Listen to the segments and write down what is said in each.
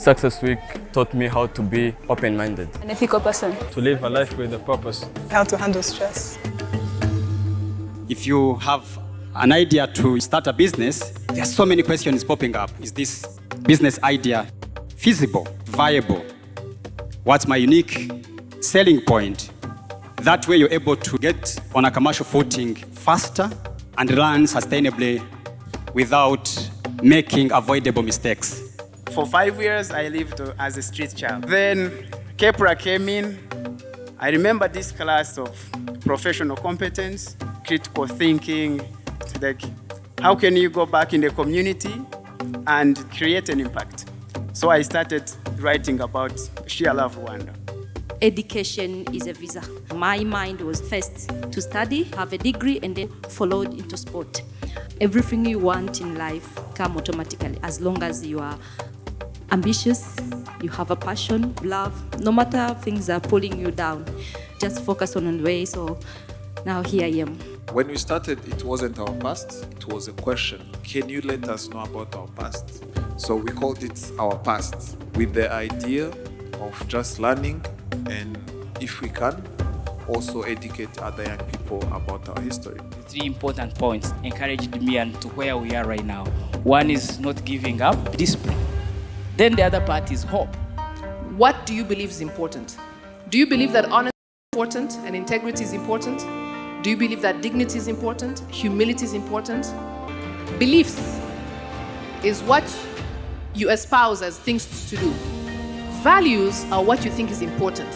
Success Week taught me how to be open-minded. An ethical person. To live a life with a purpose. How to handle stress. If you have an idea to start a business, there are so many questions popping up. Is this business idea feasible, viable? What's my unique selling point? That way you're able to get on a commercial footing faster and run sustainably without making avoidable mistakes. For 5 years, I lived as a street child. Then Kepler came in. I remember this class of professional competence, critical thinking, like how can you go back in the community and create an impact? So I started writing about sheer love Rwanda. Education is a visa. My mind was first to study, have a degree, and then followed into sport. Everything you want in life comes automatically as long as you are ambitious, you have a passion, love. No matter things are pulling you down, just focus on the way. So now here I am. When we started, it wasn't our past, it was a question. Can you let us know about our past? So we called it Our Past, with the idea of just learning and, if we can, also educate other young people about our history. 3 important points encouraged me and to where we are right now. One is not giving up, discipline. Then the other part is hope. What do you believe is important? Do you believe that honesty is important and integrity is important? Do you believe that dignity is important? Humility is important? Beliefs is what you espouse as things to do. Values are what you think is important.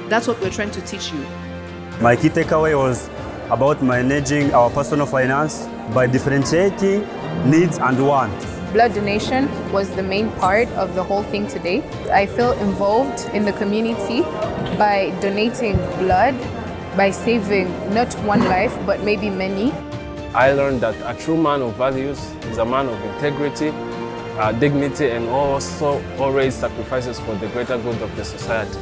That's what we're trying to teach you. My key takeaway was about managing our personal finance by differentiating needs and wants. Blood donation was the main part of the whole thing today. I feel involved in the community by donating blood, by saving not one life, but maybe many. I learned that a true man of values is a man of integrity, dignity, and also always sacrifices for the greater good of the society.